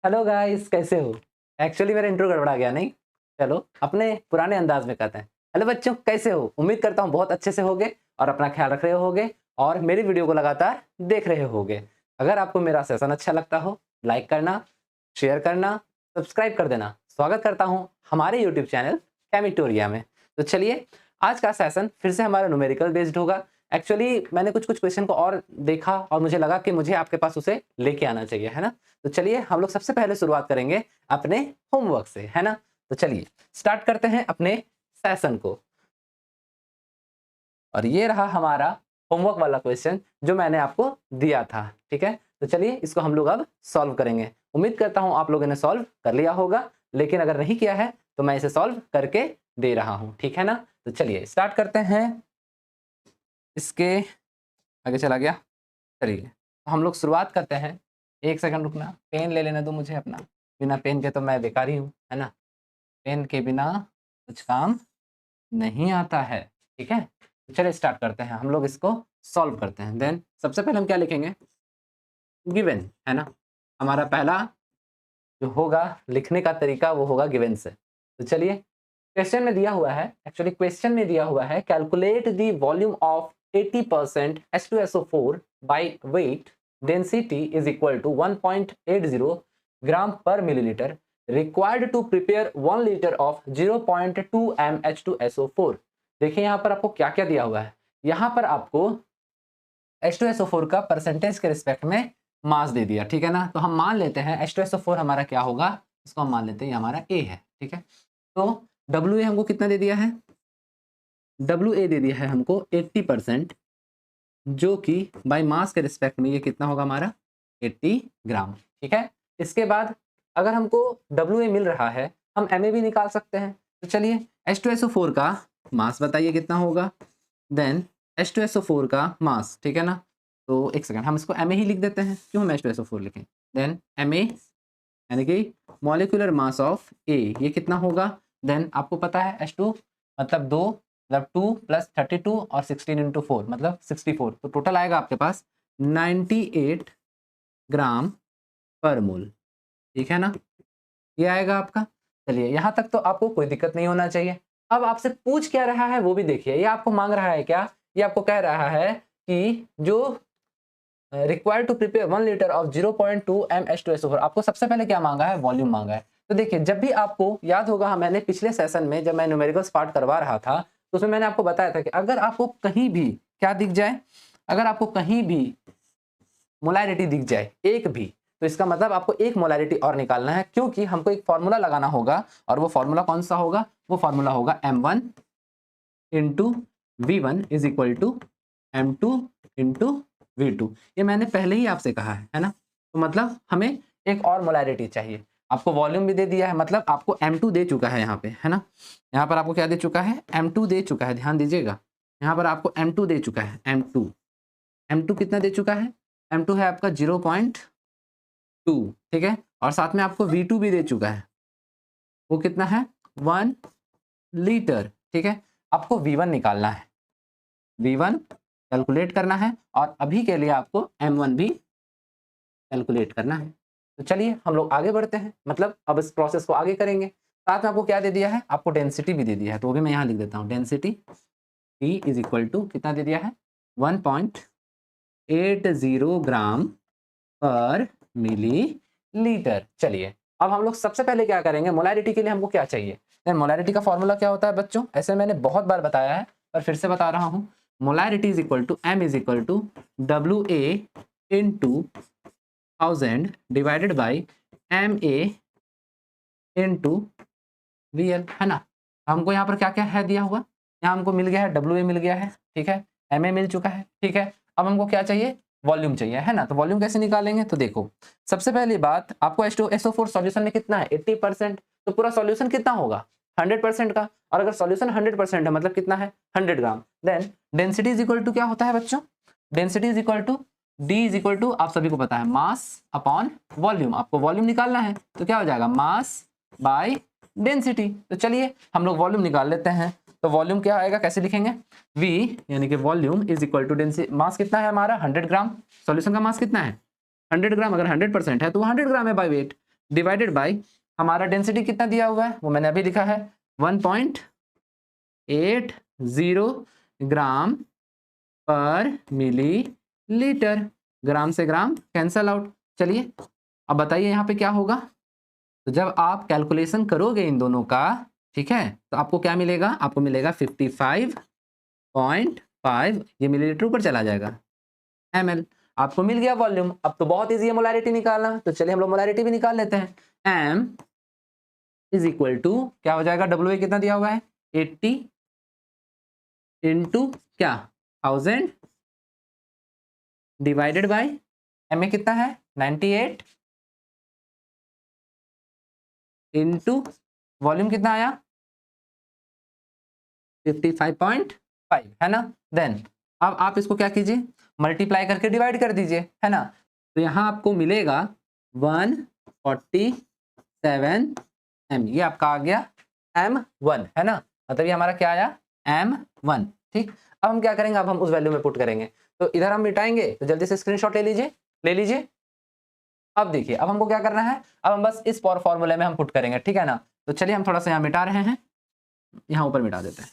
Hello guys, कैसे हो? Actually मेरा इंट्रो गड़बड़ा गया नहीं? चलो अपने पुराने अंदाज में कहते हैं। हेलो बच्चों, कैसे हो? उम्मीद करता हूँ बहुत अच्छे से होगे और अपना ख्याल रख रहे होगे और मेरी वीडियो को लगातार देख रहे होगे। अगर आपको मेरा सेशन अच्छा लगता हो, लाइक करना, शेयर करना, सब्सक्राइब कर देना। स्वागत करता हूँ हमारे यूट्यूब चैनल केमिटोरिया में। तो चलिए, आज का सेशन फिर से हमारा न्यूमेरिकल बेस्ड होगा। एक्चुअली मैंने कुछ क्वेश्चन को और देखा और मुझे लगा कि मुझे आपके पास उसे लेके आना चाहिए, है ना? तो चलिए हम लोग सबसे पहले शुरुआत करेंगे अपने होमवर्क से, है ना? तो चलिए स्टार्ट करते हैं अपने सेशन को। और ये रहा हमारा होमवर्क वाला क्वेश्चन जो मैंने आपको दिया था, ठीक है? तो चलिए इसको हम लोग अब सॉल्व करेंगे। उम्मीद करता हूँ आप लोगों ने सॉल्व कर लिया होगा, लेकिन अगर नहीं किया है तो मैं इसे सॉल्व करके दे रहा हूँ, ठीक है ना? तो चलिए स्टार्ट करते हैं। इसके आगे चला गया। चलिए तो हम लोग शुरुआत करते हैं। 1 सेकंड रुकना, पेन ले लेने दो मुझे अपना। बिना पेन के तो मैं बेकार ही हूँ, है ना? पेन के बिना कुछ काम नहीं आता है, ठीक है? तो चलिए स्टार्ट करते हैं, हम लोग इसको सॉल्व करते हैं। देन सबसे पहले हम क्या लिखेंगे? गिवन, है ना? हमारा पहला जो होगा लिखने का तरीका वो होगा गिवन से। तो चलिए क्वेश्चन में दिया हुआ है, एक्चुअली क्वेश्चन में दिया हुआ है calculate the volume of 80% H2SO4 by weight density is equal to 1.80 gram per millilitre required to prepare 1 litre of 0.2 m H2SO4। देखिए यहाँ पर आपको क्या क्या दिया हुआ है। यहाँ पर आपको H2SO4 का परसेंटेज के रिस्पेक्ट में मास दे दिया, ठीक है ना? तो हम मान लेते हैं H2SO4 हमारा क्या होगा, इसको हम मान लेते हैं ये हमारा A है, ठीक है? तो WA हमको कितना दे दिया है? WA दे दिया है हमको 80%, जो कि बाय मास के रिस्पेक्ट में ये कितना होगा हमारा 80 ग्राम, ठीक है? इसके बाद अगर हमको WA मिल रहा है, हम MA भी निकाल सकते हैं। तो चलिए H2SO4 का मास बताइए कितना होगा, देन H2SO4 का मास, ठीक है ना? तो एक सेकंड हम इसको Ma ही लिख देते हैं, क्यों हम H2SO4 लिखें? देन Ma यानी कि मॉलिक्यूलर मास ऑफ A ये कितना होगा? देन आपको पता है H2 मतलब 2 मतलब 2 प्लस 32 और 16 इंटू 4 मतलब 64, तो टोटल आएगा आपके पास 98 ग्राम पर मोल, ठीक है ना? ये आएगा आपका। चलिए यहाँ तक तो आपको कोई दिक्कत नहीं होना चाहिए। अब आपसे पूछ क्या रहा है वो भी देखिए। ये आपको मांग रहा है क्या? ये आपको कह रहा है कि जो required to prepare 1 litre of 0.2 m H2SO4, आपको सबसे पहले क्या मांगा है? वॉल्यूम मांगा है। तो देखिए जब भी आपको याद होगा, मैंने पिछले सेशन में जब मैं न्यूमेरिकल्स पार्ट करवा रहा था तो उसमें मैंने आपको बताया था कि अगर आपको कहीं भी क्या दिख जाए, अगर आपको कहीं भी मोलैरिटी दिख जाए एक भी, तो इसका मतलब आपको एक मोलैरिटी और निकालना है, क्योंकि हमको एक फॉर्मूला लगाना होगा। और वो फॉर्मूला कौन सा होगा? वो फॉर्मूला होगा M1 into V1 is equal to M2 into V2। ये मैंने पहले ही आपसे कहा है ना? तो मतलब हमें एक और मोलैरिटी चाहिए। आपको वॉल्यूम भी दे दिया है, मतलब आपको M2 दे चुका है यहाँ पे, है ना? यहाँ पर आपको क्या दे चुका है? M2 दे चुका है, ध्यान दीजिएगा। यहाँ पर आपको M2 दे चुका है, M2 कितना दे चुका है? M2 है आपका 0.2, ठीक है? और साथ में आपको V2 भी दे चुका है, वो कितना है? 1 लीटर, ठीक है? आपको V1 निकालना है, V1 कैलकुलेट करना है और अभी के लिए आपको M1 भी कैलकुलेट करना है। तो चलिए हम लोग आगे बढ़ते हैं, मतलब अब इस प्रोसेस को आगे करेंगे। साथ में आपको क्या दे दिया है? आपको डेंसिटी भी दे दिया है, तो वो भी मैं यहाँ लिख देता हूँ। Density P is equal to कितना दे दिया है? 1.80 ग्राम पर मिलीलीटर। चलिए अब हम लोग सबसे पहले क्या करेंगे? मोलैरिटी के लिए हमको क्या चाहिए? मोलैरिटी का फॉर्मूला क्या होता है बच्चों? ऐसे मैंने बहुत बार बताया है पर फिर से बता रहा हूँ। Molarity is equal to M is equal to WA into 1000 divided by MA into VL, है ना? हमको यहाँ पर क्या क्या है दिया हुआ? यहाँ हमको मिल गया है WA मिल गया है, ठीक है? MA मिल चुका है, ठीक है? अब हमको क्या चाहिए? वॉल्यूम चाहिए, है ना? तो वॉल्यूम कैसे निकालेंगे? तो देखो सबसे पहली बात, आपको H2SO4 सॉल्यूशन में कितना है? 80%, तो पूरा सॉल्यूशन कितना होगा? 100% का। और अगर सॉल्यूशन 100% है मतलब कितना है? 100 gram. Then density is equal to क्या होता है बच्चों? Density is equal to D is equal to, आप सभी को पता है, मास अपॉन वॉल्यूम। आपको वॉल्यूम निकालना है तो क्या हो जाएगा? Mass by density. तो चलिए हम लोग वॉल्यूम निकाल लेते हैं। तो वॉल्यूम क्या आएगा, कैसे लिखेंगे? V यानी कि volume is equal to density. Mass कितना है हमारा? 100 ग्राम। सॉल्यूशन का मास कितना है? 100 ग्राम। अगर 100% है तो वो 100 ग्राम है बाय वेट। डिवाइडेड बाय हमारा डेंसिटी कितना दिया हुआ है वो मैंने अभी लिखा है 1.80 ग्राम पर मिलीलीटर। ग्राम से ग्राम कैंसल आउट। चलिए अब बताइए यहाँ पे क्या होगा। तो जब आप कैलकुलेशन करोगे इन दोनों का, ठीक है, तो आपको क्या मिलेगा, आपको मिलेगा 55.5, ये मिलीलीटर ऊपर चला जाएगा, ml। आपको मिल गया वॉल्यूम। अब तो बहुत इजी है मोलैरिटी निकालना, तो चलिए हम लोग मोलैरिटी भी निकाल लेते हैं। m इज इक्वल टू क्या हो जाएगा, WA कितना दिया हुआ है 80 इंटू क्या 1000 डिवाइडेड बाय MA कितना है 98 इंटू वॉल्यूम कितना आया 55.5, है ना। देन अब आप इसको क्या कीजिए, मल्टीप्लाई करके डिवाइड कर दीजिए, है ना। तो यहाँ आपको मिलेगा 147 m, ये आपका आ गया m1, है ना। मतलब ये हमारा क्या आया m1। ठीक, अब हम क्या करेंगे, अब हम उस वैल्यू में पुट करेंगे। तो इधर हम मिटाएंगे, तो जल्दी से स्क्रीनशॉट ले लीजिए। अब देखिए अब हमको क्या करना है, अब हम बस इस फॉर्मूले में हम पुट करेंगे, ठीक है ना। तो चलिए हम थोड़ा सा यहाँ मिटा रहे हैं, यहाँ ऊपर मिटा देते हैं।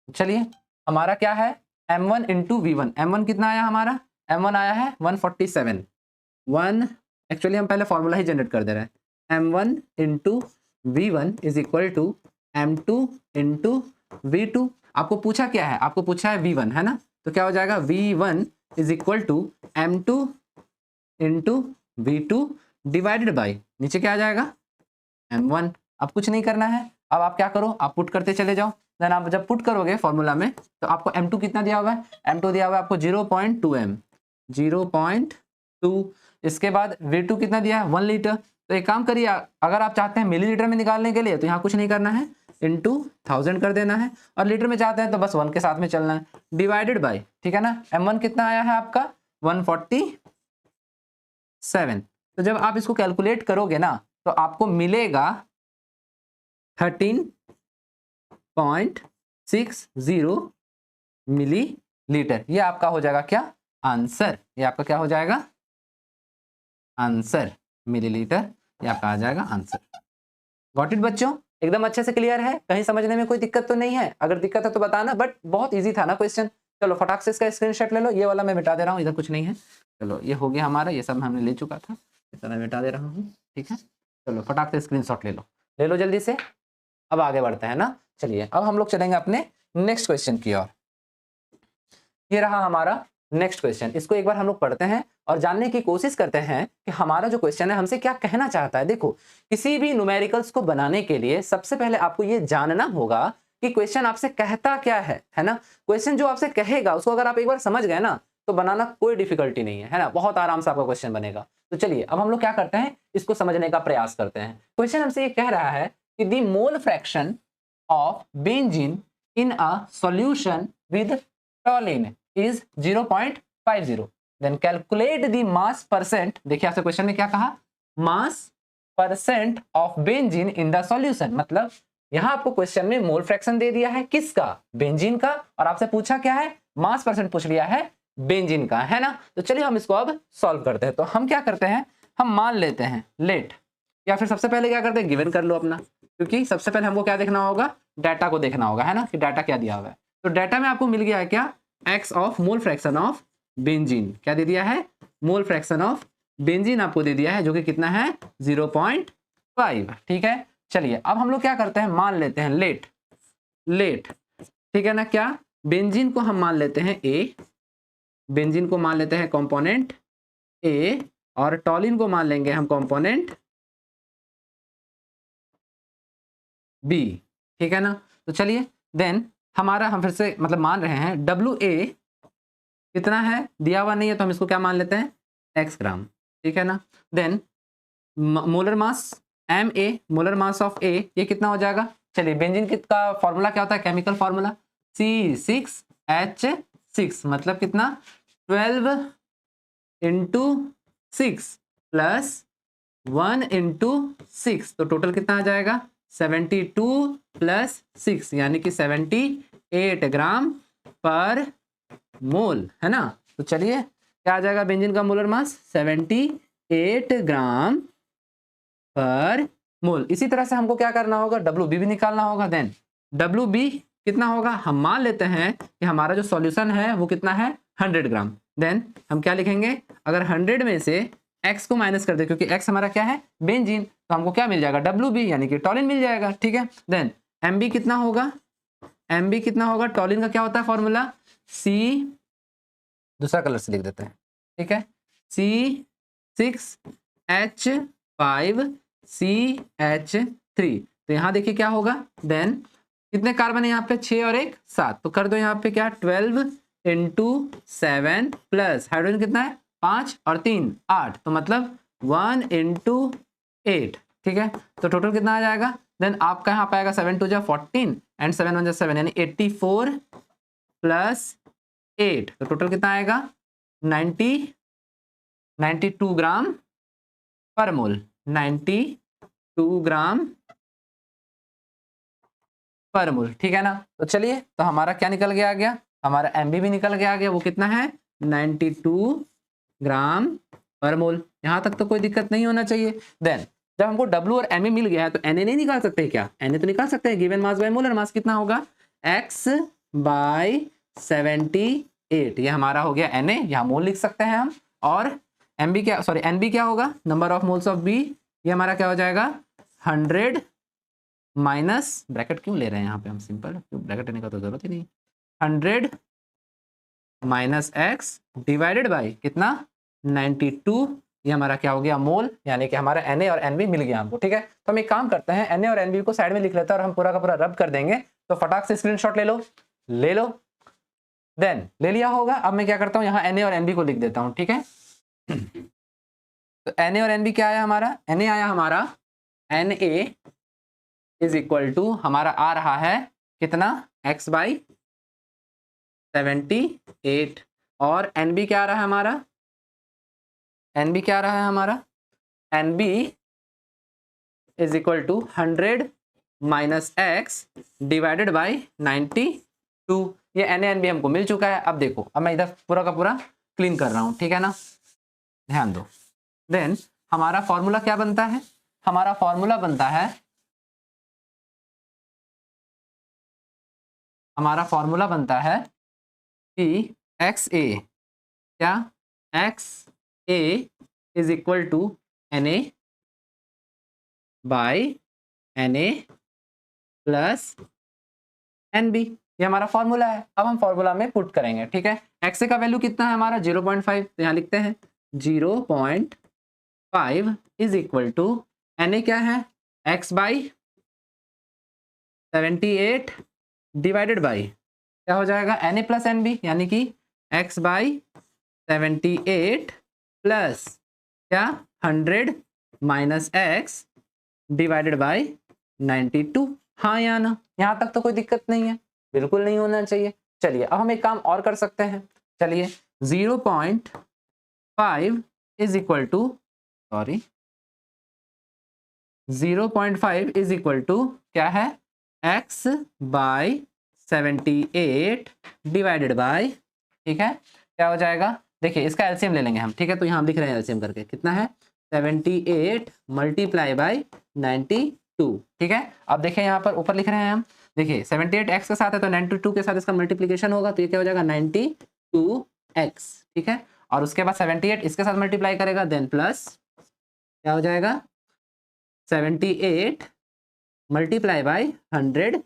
चलिए हमारा क्या है m1 इंटू V1, m1 कितना आया हमारा, m1 आया है 147। एक्चुअली हम पहले फॉर्मूला ही जनरेट कर दे रहे हैं। m1 into V1 is equal to m2 into V2। आपको पूछा क्या है, आपको पूछा है V1, है ना। तो क्या हो जाएगा V1 is equal to m2 into V2 divided by नीचे क्या आ जाएगा m1। अब कुछ नहीं करना है, अब आप क्या करो, आप पुट करते चले जाओ। देन आप जब पुट करोगे फॉर्मूला में, तो आपको m2 कितना दिया हुआ है, m2 दिया हुआ है आपको 0.2 m, 0.2। इसके बाद V2 कितना दिया है 1 लीटर। तो एक काम करिए, अगर आप चाहते हैं मिलीलीटर में निकालने के लिए, तो यहाँ कुछ नहीं करना है, इंटू 1000 कर देना है, और लीटर में चाहते हैं तो बस 1 के साथ में चलना है, डिवाइडेड बाई, ठीक है ना। m1 कितना आया है आपका 147। तो जब आप इसको कैलकुलेट करोगे ना, तो आपको मिलेगा 13.60 मिलीलीटर। ये आपका हो जाएगा क्या आंसर, ये आपका क्या हो जाएगा आंसर, मिलीलीटर, ये आपका आ जाएगा आंसर। गॉट इट बच्चों, एकदम अच्छे से क्लियर है, कहीं समझने में कोई दिक्कत तो नहीं है, अगर दिक्कत है तो बताना, बट बहुत इजी था ना क्वेश्चन। चलो फटाक से इसका स्क्रीनशॉट ले लो, ये वाला मैं मिटा दे रहा हूँ, इधर कुछ नहीं है। चलो ये हो गया हमारा, ये सब हमने ले चुका था, इतना मैं मिटा दे रहा हूँ, ठीक है। चलो फटाक से स्क्रीनशॉट ले लो जल्दी से। अब आगे बढ़ते हैं ना। चलिए अब हम लोग चलेंगे अपने नेक्स्ट क्वेश्चन की ओर। ये रहा हमारा नेक्स्ट क्वेश्चन, इसको एक बार हम लोग पढ़ते हैं और जानने की कोशिश करते हैं कि हमारा जो क्वेश्चन है हमसे क्या कहना चाहता है। देखो किसी भी न्यूमेरिकल्स को बनाने के लिए सबसे पहले आपको ये जानना होगा कि क्वेश्चन आपसे कहता क्या है ना। क्वेश्चन जो आपसे कहेगा उसको अगर आप एक बार समझ गए ना, तो बनाना कोई डिफिकल्टी नहीं है ना, बहुत आराम से आपका क्वेश्चन बनेगा। तो चलिए अब हम लोग क्या करते हैं, इसको समझने का प्रयास करते हैं। क्वेश्चन हमसे ये कह रहा है कि the mole fraction of benzene in a solution with टॉलिन is 0.50, then calculate the mass percent। देखिए आपसे क्वेश्चन में क्या कहा, mass percent of benzene in the solution। मतलब यहां आपको क्वेश्चन में मोल फ्रैक्शन दे दिया है, किसका, बेंजीन का, और आपसे पूछा क्या है, मास परसेंट पूछ लिया है बेंजीन का, है ना। तो चलिए हम इसको अब सॉल्व करते हैं। तो हम क्या करते हैं, हम मान लेते हैं लेट, या फिर सबसे पहले क्या करते हैं, गिवन कर लो अपना, क्योंकि सबसे पहले हमको क्या देखना होगा, डाटा को देखना होगा, है ना, कि डाटा क्या दिया हुआ है। तो डाटा में आपको मिल गया है क्या, x of mole fraction of benzene, क्या दे दिया है, मोल फ्रैक्शन ऑफ बेंजीन आपको दे दिया है, जो कि कितना है 0.5, ठीक है। चलिए अब हम लोग क्या करते हैं, मान लेते हैं लेट, ठीक है ना, क्या बेंजीन को हम मान लेते हैं A, बेंजीन को मान लेते हैं कंपोनेंट A, और टॉलिन को मान लेंगे हम कंपोनेंट B, ठीक है ना। तो चलिए देन हमारा, हम फिर से मतलब मान रहे हैं WA कितना है, दिया हुआ नहीं है, तो हम इसको क्या मान लेते हैं x ग्राम, ठीक है ना। Then molar mass MA, molar mass of A, ये कितना हो जाएगा। चलिए बेंजीन का फॉर्मूला क्या होता है, केमिकल फॉर्मूला C6H6, मतलब कितना 12 इंटू 6 प्लस 1 इंटू 6, तो टोटल कितना आ जाएगा 72 प्लस 6, यानी कि 78 ग्राम पर मोल, है ना। तो चलिए क्या आ जाएगा बेंजीन का मोलर मास 78 8 ग्राम पर मोल। इसी तरह से हमको क्या करना होगा, WB भी निकालना होगा। देन WB कितना होगा, हम मान लेते हैं कि हमारा जो सॉल्यूशन है वो कितना है 100 ग्राम। देन हम क्या लिखेंगे, अगर 100 में से x को माइनस कर दे, क्योंकि x हमारा क्या है बेंजीन, तो हमको क्या मिल जाएगा WB यानी कि टॉलिन मिल जाएगा। ठीक है, देन MB कितना होगा, MB कितना होगा, टॉलिन का क्या होता है फॉर्मूला, C, दूसरा कलर से लिख देते हैं, ठीक है, C6H5CH3। तो यहाँ देखिए क्या होगा, देन कितने कार्बन है यहाँ पे, 6 और 1 7, तो कर दो यहाँ पे क्या 12 इंटू 7 प्लस हाइड्रोजन कितना है 5 और 3 8, तो मतलब 1 इंटू 8। ठीक है, तो टोटल कितना आ जाएगा, देन आपका यहाँ पाएगा 7 2 जा 14 एंड 7 1 जा 7 यानी 84 प्लस 8, तो टोटल कितना आएगा 92 ग्राम पर मोल, 92 ग्राम पर मोल। ठीक है ना, तो चलिए, तो हमारा क्या निकल के आ गया, हमारा MB भी निकल के आ गया, वो कितना है 92 ग्राम पर मोल। यहां तक तो कोई दिक्कत नहीं होना चाहिए। देन जब हमको W और Ma मिल गया है तो Na नहीं निकाल सकते क्या, Na तो निकाल सकते हैं, given mass by molar mass कितना होगा x/78, ये हमारा हो गया Na, यहाँ मोल लिख सकते हैं हम। और MB क्या, सॉरी NB क्या होगा, number of moles of B, ये हमारा क्या हो जाएगा 100 माइनस, ब्रैकेट क्यों ले रहे हैं यहाँ पे हम, सिंपल ब्रैकेट लेने का तो जरूरत ही नहीं, 100 माइनस x डिवाइडेड बाई कितना 92, ये हमारा क्या हो गया मोल, यानी कि हमारा Na और Nb मिल गया हमको। ठीक है, तो हम एक काम करते हैं, Na और Nb को साइड में लिख लेते हैं और हम पूरा का पूरा रब कर देंगे। तो फटाक से स्क्रीनशॉट ले लो, ले लो, देन ले लिया होगा। अब मैं क्या करता हूँ, यहाँ Na और Nb को लिख देता हूँ। ठीक है, तो Na और Nb क्या आया हमारा, Na आया हमारा Na इज इक्वल टू हमारा आ रहा है कितना x/78, और NB क्या आ रहा है हमारा, NB क्या आ रहा है हमारा, NB is equal to 100 minus x divided by 92। ये Na NB हमको मिल चुका है। अब देखो, अब मैं इधर पूरा का पूरा क्लीन कर रहा हूँ। ठीक है ना, ध्यान दो। देन हमारा फॉर्मूला क्या बनता है, हमारा फॉर्मूला बनता है, हमारा फॉर्मूला बनता है कि XA क्या, XA is equal to Na by Na plus NB, ये हमारा फॉर्मूला है। अब हम फॉर्मूला में पुट करेंगे। ठीक है, XA का वैल्यू कितना है हमारा 0.5, तो यहाँ लिखते हैं 0.5 इज इक्वल टू Na क्या है x/78 डिवाइडेड बाई क्या हो जाएगा Na प्लस NB, यानी कि x/78 प्लस क्या 100 माइनस x डिवाइडेड बाई 92। हाँ या ना, यहाँ तक तो कोई दिक्कत नहीं है, बिल्कुल नहीं होना चाहिए। चलिए, अब हम एक काम और कर सकते हैं। चलिए, 0.5 is equal to, sorry 0.5 is equal to क्या है x/78 डिवाइडेड बाई, ठीक है, क्या हो जाएगा, देखिए इसका एलसीएम ले लेंगे हम। ठीक है, तो यहाँ हम लिख रहे हैं एलसीएम करके, कितना है 78 मल्टीप्लाई बाई 92। ठीक है, अब देखिए यहाँ पर ऊपर लिख रहे हैं हम, देखिए 78 x के साथ है तो 92 के साथ इसका मल्टीप्लीकेशन होगा, तो ये क्या हो जाएगा 92x। ठीक है, और उसके बाद 78 इसके साथ मल्टीप्लाई करेगा, देन प्लस क्या हो जाएगा 78 मल्टीप्लाई बाई 100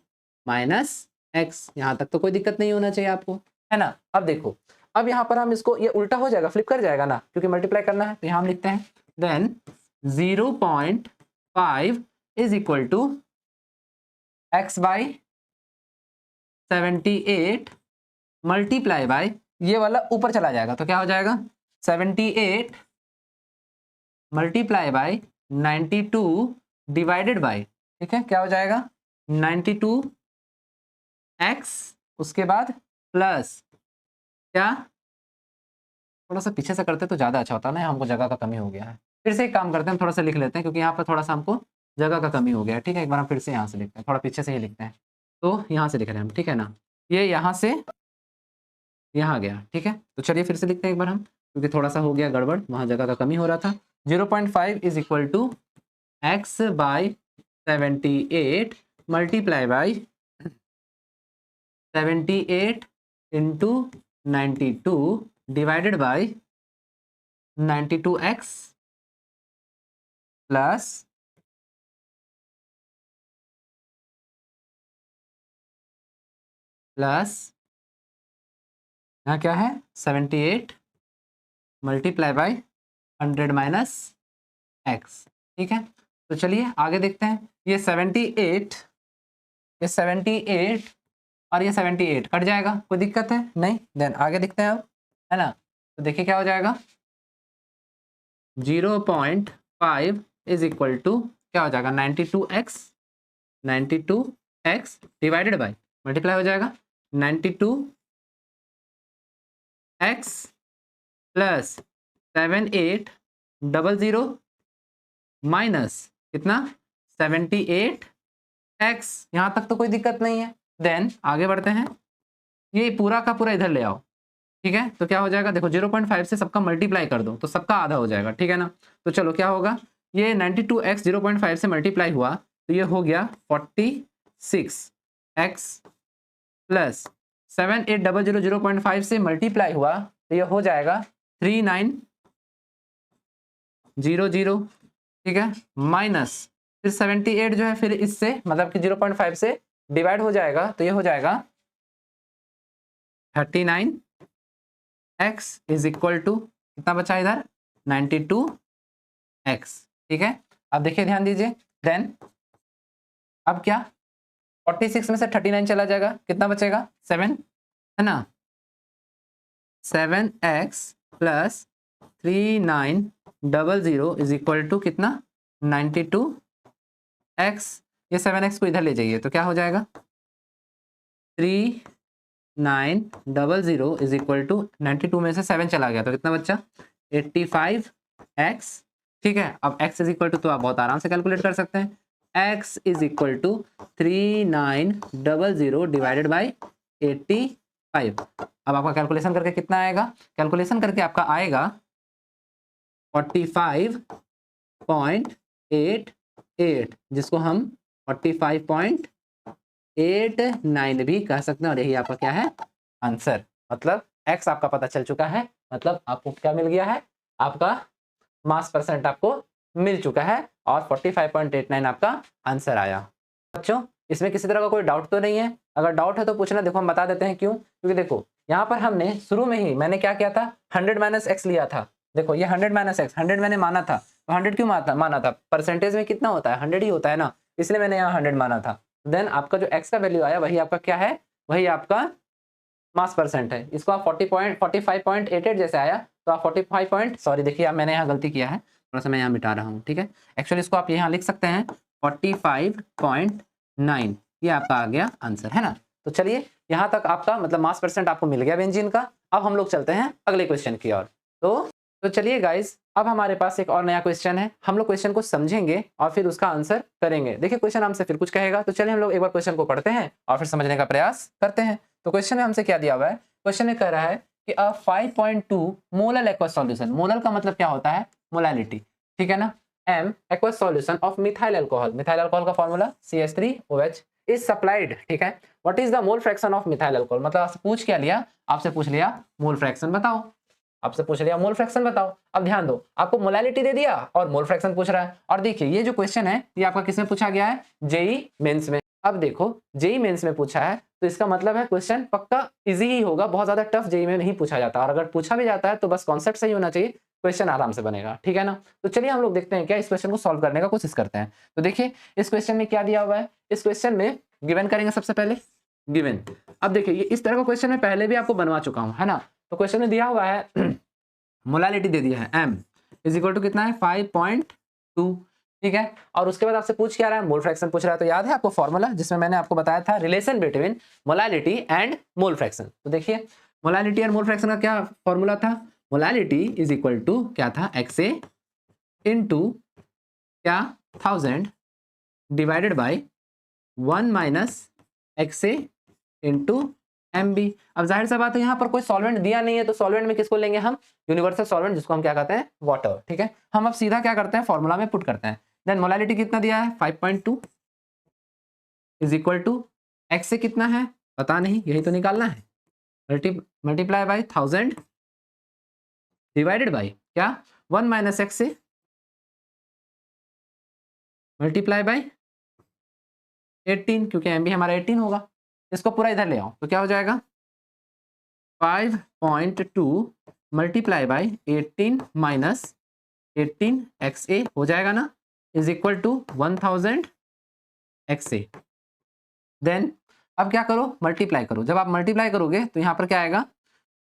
माइनस x। यहाँ तक तो कोई दिक्कत नहीं होना चाहिए आपको, है ना। अब देखो, अब यहाँ पर हम इसको, ये उल्टा हो जाएगा, फ्लिप कर जाएगा ना, क्योंकि मल्टीप्लाई करना है। तो यहाँ हम लिखते हैं then 0.5 is equal to x/78 multiply by, ये वाला ऊपर चला जाएगा, तो क्या हो जाएगा 78 मल्टीप्लाई बाई 92 डिवाइडेड बाई, ठीक है, क्या हो जाएगा 92x, उसके बाद प्लस क्या, थोड़ा सा पीछे से करते तो ज़्यादा अच्छा होता ना, हमको जगह का कमी हो गया है। फिर से एक काम करते हैं, थोड़ा सा लिख लेते हैं, क्योंकि यहाँ पर थोड़ा सा हमको जगह का कमी हो गया है। ठीक है, एक बार हम फिर से यहाँ से लिखते हैं, थोड़ा पीछे से ही लिखते हैं, तो यहाँ से लिख रहे हैं हम। ठीक है ना, ये यहाँ से यहाँ गया। ठीक है, तो चलिए फिर से लिखते हैं एक बार हम, क्योंकि थोड़ा सा हो गया गड़बड़, वहाँ जगह का कमी हो रहा था। 0.5 is equal to x by 78 multiply by 78 into 92 divided by 92x plus यहाँ क्या है 78 मल्टीप्लाई बाई 100 माइनस x। ठीक है, तो चलिए आगे देखते हैं। ये 78 और ये 78 कट जाएगा, कोई दिक्कत है नहीं। देन आगे देखते हैं अब, है ना। तो देखिए क्या हो जाएगा, 0.5 इज इक्वल टू क्या हो जाएगा 92x डिवाइडेड बाई मल्टीप्लाई हो जाएगा 92x प्लस 7800 माइनस कितना 78x। यहाँ तक तो कोई दिक्कत नहीं है। देन आगे बढ़ते हैं, ये पूरा का पूरा इधर ले आओ। ठीक है, तो क्या हो जाएगा, देखो 0.5 से सबका मल्टीप्लाई कर दो तो सबका आधा हो जाएगा। ठीक है ना, तो चलो क्या होगा, ये 92x 0.5 से मल्टीप्लाई हुआ तो ये हो गया 46x प्लस 7800 0.5 से मल्टीप्लाई हुआ तो ये हो जाएगा 3900। ठीक है, माइनस फिर 78 जो है फिर इससे मतलब कि 0.5 से डिवाइड हो जाएगा तो ये हो जाएगा 39x इज इक्वल टू कितना बचा इधर 92x। ठीक है, अब देखिए ध्यान दीजिए। देन अब क्या 46 में से 39 चला जाएगा, कितना बचेगा 7, है ना। 7x plus 3900 is equal to कितना 92x। ये 7x को इधर ले जाइए तो क्या हो जाएगा 3900 इज इक्वल टू 92 में से 7 चला गया तो कितना बच्चा 85x। ठीक है, अब x इज इक्वल टू तो आप बहुत आराम से कैलकुलेट कर सकते हैं, x is equal to 3900 divided by 85। अब आपका कैलकुलेशन करके कितना आएगा, कैलकुलेशन करके आपका आएगा 45.88 जिसको हम 45.89 भी कह सकते हैं। और यही आपका क्या है आंसर, मतलब x आपका पता चल चुका है, मतलब आपको क्या मिल गया है, आपका मास परसेंट आपको मिल चुका है और 45.89 आपका आंसर आया। बच्चों इसमें किसी तरह का कोई डाउट तो नहीं है, अगर डाउट है तो पूछना, देखो हम बता देते हैं क्यों। क्योंकि देखो यहाँ पर हमने शुरू में ही मैंने क्या किया था 100 माइनस एक्स लिया था। देखो ये 100 माइनस एक्स 100 मैंने माना था, तो 100 क्यों माना था, परसेंटेज में कितना होता है 100 ही होता है ना, इसलिए मैंने यहाँ 100 माना था। देन आपका जो एक्स का वैल्यू आया वही आपका क्या है, वही आपका मास परसेंट है। इसको आप 45.88 जैसे आया तो आप 45 सॉरी देखिए मैंने यहाँ गलती किया है, थोड़ा सा मैं यहाँ मिटा रहा हूँ। ठीक है, एक्चुअली इसको आप यहाँ लिख सकते हैं 45.9, ये आपका आ गया आंसर, है ना। तो चलिए यहाँ तक आपका मतलब मास परसेंट आपको मिल गया बेंजीन का। अब हम लोग चलते हैं अगले क्वेश्चन की ओर। तो चलिए गाइस, अब हमारे पास एक और नया क्वेश्चन है, हम लोग क्वेश्चन को समझेंगे और फिर उसका आंसर करेंगे। देखिए क्वेश्चन हमसे फिर कुछ कहेगा, तो चलिए हम लोग एक बार क्वेश्चन को पढ़ते हैं और फिर समझने का प्रयास करते हैं। तो क्वेश्चन में हमसे क्या दिया हुआ है, क्वेश्चन में कह रहा है कि अ 5.2 मोलर एक्वस सॉल्यूशन, मोलर का मतलब क्या होता है मोलैलिटी, ठीक है ना, m aqueous solution of methyl alcohol, methyl alcohol का फॉर्मूला CH3OH इज सप्लाइड। ठीक है, what is the mole fraction of methyl alcohol, मतलब आपसे पूछ क्या लिया, आपसे पूछ लिया मोल फ्रैक्शन बताओ, आपसे पूछ लिया मोल फ्रैक्शन बताओ। अब ध्यान दो, आपको मोलैलिटी दे दिया और मोल फ्रैक्शन पूछ रहा है। और देखिए ये जो क्वेश्चन है ये आपका किसमें पूछा गया है, जेई मेंस में। अब देखो जेई मेंस में पूछा है तो इसका मतलब है क्वेश्चन पक्का इजी ही होगा, बहुत ज्यादा टफ जेई में नहीं पूछा जाता, और अगर पूछा भी जाता है तो बस कॉन्सेप्ट सही होना चाहिए, क्वेश्चन आराम से बनेगा। ठीक है ना, तो चलिए हम लोग देखते हैं क्या, इस क्वेश्चन को सॉल्व करने का कोशिश करते हैं। तो देखिए इस क्वेश्चन में क्या दिया हुआ है, इस क्वेश्चन में गिवन करेंगे सबसे पहले गिवन। अब देखिए ये इस तरह का क्वेश्चन मैं पहले भी आपको बनवा चुका हूँ, है ना। तो क्वेश्चन में दिया हुआ है मोलालिटी दे दिया है m इज इक्वल टू कितना है 5.2, ठीक है। और उसके बाद आपसे पूछ क्या रहा है, मोल फ्रैक्शन पूछ रहा है। तो याद है आपको फॉर्मूला जिसमें मैंने आपको बताया था relation between molality and mole fraction. तो देखिए मोलालिटी एंड मोल फ्रैक्शन का क्या फॉर्मूला था, मोलालिटी इज इक्वल टू क्या था XA इंटू क्या 1000 divided by 1 minus XA into MB। अब जाहिर सा बात है यहाँ पर कोई सॉल्वेंट दिया नहीं है, तो सॉल्वेंट में किसको लेंगे हम? यूनिवर्सल सॉल्वेंट, जिसको हम क्या कहते हैं? वाटर। ठीक है, हम अब सीधा क्या करते हैं? फॉर्मूला में पुट करते हैं। देन मोलालिटी कितना दिया है? 5.2 इज इक्वल टू एक्स से कितना है पता नहीं, यही तो निकालना है। मल्टीप्लाई बाई 1000 डिवाइडेड बाई क्या? 1 माइनस एक्स से मल्टीप्लाई बाई 18, क्योंकि एम भी हमारा 18 होगा। इसको पूरा इधर ले आओ तो क्या हो जाएगा? 5.2 multiply by 18 minus 18 X A हो जाएगा ना, is equal to 1000 X A. Then अब क्या करो? मल्टीप्लाई करो। जब आप मल्टीप्लाई करोगे तो यहाँ पर क्या आएगा?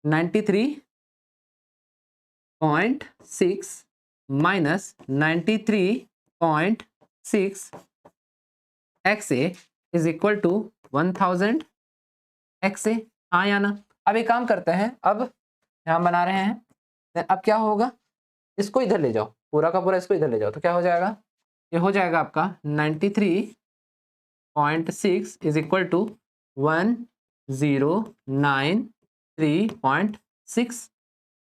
93.6 minus 93.6 X A is equal to 1000 X A. हाँ या ना? अब एक काम करते हैं, अब यहाँ बना रहे हैं, देन अब क्या होगा? इसको इधर ले जाओ, पूरा का पूरा इसको इधर ले जाओ तो क्या हो जाएगा? ये हो जाएगा आपका 93.6 इज इक्वल टू 1093.6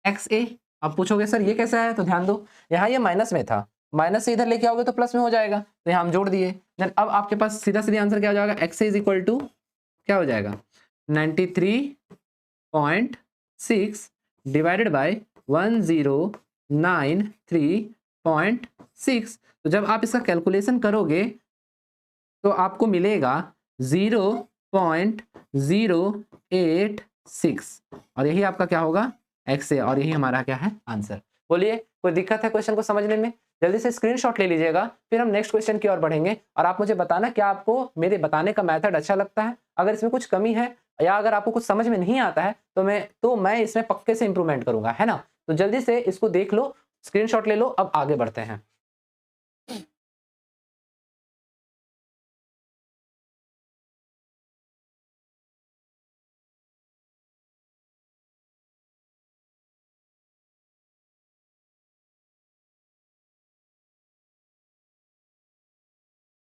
एक्स ए। अब पूछोगे सर ये कैसा है? तो ध्यान दो, यहाँ ये माइनस में था, माइनस से इधर लेके आओगे तो प्लस में हो जाएगा, तो यहाँ हम जोड़ दिए। देन अब आपके पास सीधा सीधा आंसर क्या हो जाएगा? एक्स इज इक्वल टू क्या हो जाएगा? 93.6 डिवाइडेड बाय 1093.6। तो जब आप इसका कैलकुलेशन करोगे तो आपको मिलेगा 0.086 और यही आपका क्या होगा? एक्स है, और यही हमारा क्या है? आंसर। बोलिए कोई दिक्कत है क्वेश्चन को समझने में? जल्दी से स्क्रीनशॉट ले लीजिएगा, फिर हम नेक्स्ट क्वेश्चन की ओर बढ़ेंगे और आप मुझे बताना क्या आपको मेरे बताने का मेथड अच्छा लगता है। अगर इसमें कुछ कमी है या अगर आपको कुछ समझ में नहीं आता है तो मैं इसमें पक्के से इंप्रूवमेंट करूंगा, है ना? तो जल्दी से इसको देख लो, स्क्रीनशॉट ले लो। अब आगे बढ़ते हैं।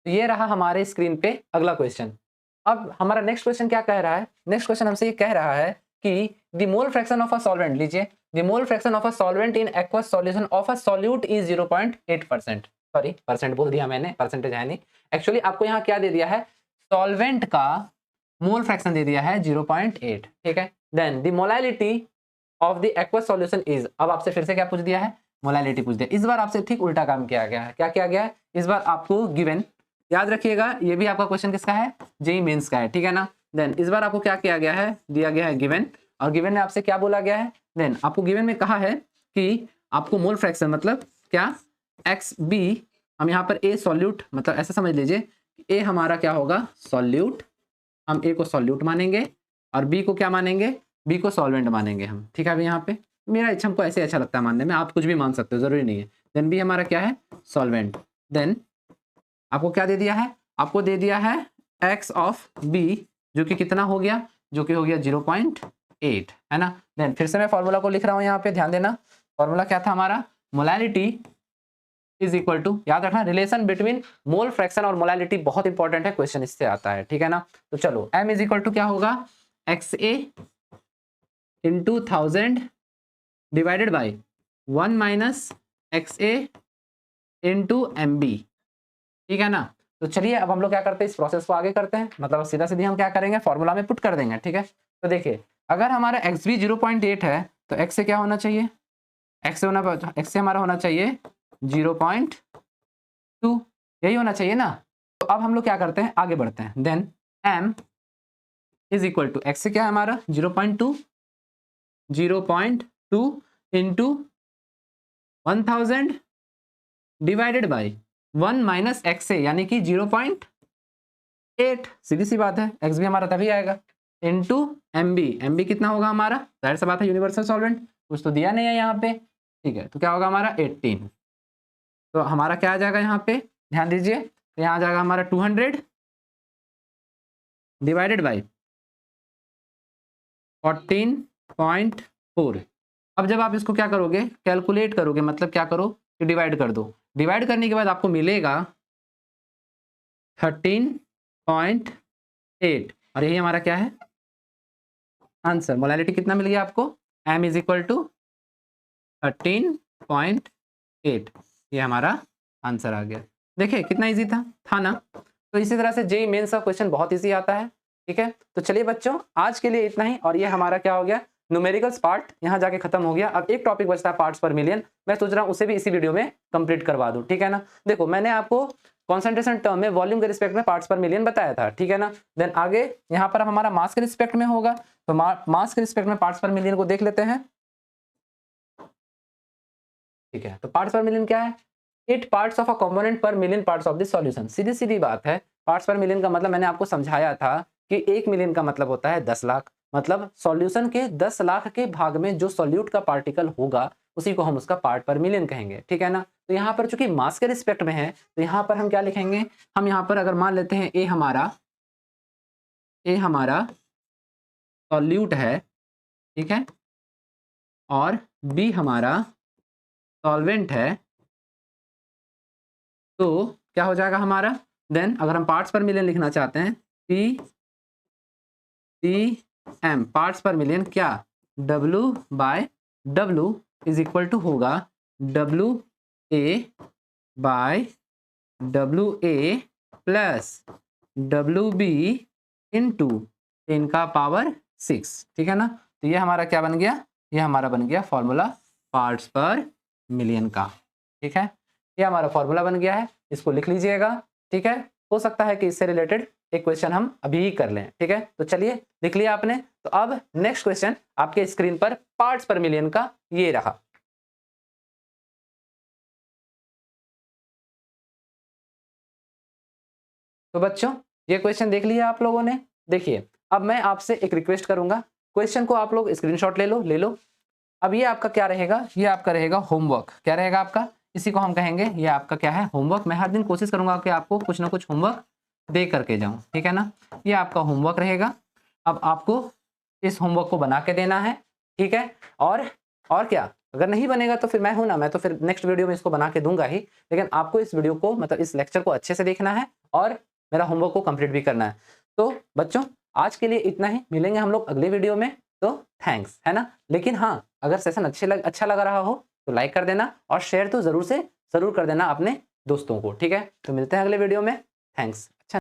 तो ये रहा हमारे स्क्रीन पे अगला क्वेश्चन। अब हमारा नेक्स्ट क्वेश्चन क्या कह रहा है? नेक्स्ट क्वेश्चन हमसे ये कह रहा है कि the mole fraction of a solvent, लीजिए, the mole fraction of a solvent in aqueous solution of a solute is 0.8%। Sorry, percent बोल दिया मैंने, परसेंटेज है नहीं। एक्चुअली आपको यहाँ क्या दे दिया है? सॉल्वेंट का मोल फ्रैक्शन दे दिया है 0.8। ठीक है, then the molality of the aqueous solution is, अब आपसे फिर से क्या पूछ दिया है? मोलालिटी पूछ दिया। इस बार आपसे ठीक उल्टा काम किया गया है। क्या किया गया है? इस बार आपको गिवन, याद रखिएगा ये भी आपका क्वेश्चन किसका है? जेईई मेंस का है, ठीक है ना? देन इस बार आपको क्या किया गया है? दिया गया है गिवन, और गिवन में आपसे क्या बोला गया है? देन आपको गिवन में कहा है कि आपको मोल फ्रैक्शन मतलब क्या? एक्स बी, हम यहाँ पर ए सॉल्यूट, मतलब ऐसा समझ लीजिए ए हमारा क्या होगा? सॉल्यूट। हम ए को सॉल्यूट मानेंगे और बी को क्या मानेंगे? बी को सॉल्वेंट मानेंगे हम। ठीक है, अभी यहाँ पे मेरा इच्छा, हमको ऐसे अच्छा लगता है मानने में, आप कुछ भी मान सकते हो, जरूरी नहीं है। देन बी हमारा क्या है? सॉल्वेंट। देन आपको क्या दे दिया है? आपको दे दिया है एक्स ऑफ बी, जो कि कितना हो गया? जो कि हो गया 0.8, है ना? देन फिर से मैं फॉर्मूला को लिख रहा हूँ यहाँ पे, ध्यान देना। फॉर्मूला क्या था हमारा? मोलालिटी इज इक्वल टू, याद रखना रिलेशन बिटवीन मोल फ्रैक्शन और मोलालिटी बहुत इंपॉर्टेंट है, क्वेश्चन इससे आता है, ठीक है ना? तो चलो m इज इक्वल टू क्या होगा? X A into 1000 divided by 1 minus X A into M B, ठीक है ना? तो चलिए अब हम लोग क्या करते हैं, इस प्रोसेस को आगे करते हैं, मतलब सीधा सीधी हम क्या करेंगे? फॉर्मूला में पुट कर देंगे, ठीक है? तो देखिए अगर हमारा एक्स बी 0.8 है तो एक्स से क्या होना चाहिए? एक्स से हमारा होना चाहिए 0.2, यही होना चाहिए ना? तो अब हम लोग क्या करते हैं? आगे बढ़ते हैं। Then m is equal to X से क्या है हमारा? 0.2 into 1000 divided by 1 minus X से, यानी कि 0.8, सीधी सी बात है, एक्स भी हमारा तभी आएगा, इंटू एम बी कितना होगा हमारा? जाहिर सी बात है यूनिवर्सल सॉल्वेंट, कुछ तो दिया नहीं है यहाँ पे, ठीक है? तो क्या होगा हमारा? 18। तो हमारा क्या आ जाएगा यहाँ पे? ध्यान दीजिए, तो यहाँ आ जाएगा हमारा 200 डिवाइडेड बाई 14.4। अब जब आप इसको क्या करोगे? कैलकुलेट करोगे, मतलब क्या करो कि डिवाइड कर दो। डिवाइड करने के बाद आपको मिलेगा 13.8 और यही हमारा क्या है? आंसर मोलैलिटी कितना मिल गया आपको, m इज इक्वल टू 13.8, ये हमारा आंसर आ गया। देखिए कितना इजी था ना। तो इसी तरह से जेईई मेंस का क्वेश्चन बहुत इजी आता है, ठीक है। तो चलिए बच्चों आज के लिए इतना ही, और ये हमारा क्या हो गया, न्यूमेरिकल्स पार्ट यहाँ जाके खत्म हो गया। अब एक टॉपिक बचता है पार्ट्स पर मिलियन, मैं सोच रहा हूँ उसे भी इसी वीडियो में कंप्लीट करवा दूं, ठीक है ना। देखो मैंने आपको कॉन्सेंट्रेशन टर्म में वॉल्यूम के रिस्पेक्ट में पार्ट्स पर मिलियन बताया था, ठीक है ना। देन आगे यहाँ पर हमारा मास के रिस्पेक्ट में होगा, तो मास के रिस्पेक्ट में पार्ट्स पर मिलियन को देख लेते हैं, ठीक है। तो पार्ट्स पर मिलियन क्या है, 8 parts of a component per million parts of the solution. सीधी सीधी बात है, पार्ट्स पर मिलियन का मतलब मैंने आपको समझाया था कि 1 मिलियन का मतलब होता है 10 लाख, मतलब सॉल्यूशन के 10 लाख के भाग में जो सॉल्यूट का पार्टिकल होगा उसी को हम उसका पार्ट पर मिलियन कहेंगे, ठीक है ना। तो यहाँ पर चूंकि मास के रिस्पेक्ट में है तो यहाँ पर हम क्या लिखेंगे, हम यहाँ पर अगर मान लेते हैं ए हमारा सॉल्यूट है, ठीक है, और बी हमारा सॉल्वेंट है, तो क्या हो जाएगा हमारा, देन अगर हम पार्ट्स पर मिलियन लिखना चाहते हैं PCM पार्ट्स पर मिलियन क्या, W/W इज इक्वल टू होगा WA/WA प्लस WB इंटू 10 का पावर 6, ठीक है ना। तो ये हमारा क्या बन गया, ये हमारा बन गया फॉर्मूला पार्ट्स पर मिलियन का, ठीक है। ये हमारा फॉर्मूला बन गया है, इसको लिख लीजिएगा, ठीक है। हो सकता है कि इससे रिलेटेड एक क्वेश्चन हम अभी ही कर लें, ठीक है। तो चलिए लिख लिया आपने, तो अब नेक्स्ट क्वेश्चन आपके स्क्रीन पर पार्ट्स पर मिलियन का ये रहा। तो बच्चों ये क्वेश्चन देख लिया आप लोगों ने। देखिए अब मैं आपसे एक रिक्वेस्ट करूंगा, क्वेश्चन को आप लोग स्क्रीनशॉट ले लो। अब ये आपका क्या रहेगा, ये आपका रहेगा होमवर्क। क्या रहेगा आपका, इसी को हम कहेंगे ये आपका क्या है, होमवर्क। मैं हर दिन कोशिश करूंगा कि आपको कुछ ना कुछ होमवर्क दे करके जाऊं, ठीक है ना। ये आपका होमवर्क रहेगा। अब आपको इस होमवर्क को बना के देना है, ठीक है। और क्या, अगर नहीं बनेगा तो फिर मैं हूं ना, मैं तो फिर नेक्स्ट वीडियो में इसको बना के दूंगा ही, लेकिन आपको इस वीडियो को मतलब इस लेक्चर को अच्छे से देखना है और मेरा होमवर्क को कंप्लीट भी करना है। तो बच्चों आज के लिए इतना ही, मिलेंगे हम लोग अगले वीडियो में। तो थैंक्स, है ना। लेकिन हाँ, अगर सेशन अच्छा लग रहा हो तो लाइक कर देना और शेयर तो जरूर कर देना अपने दोस्तों को, ठीक है। तो मिलते हैं अगले वीडियो में, थैंक्स।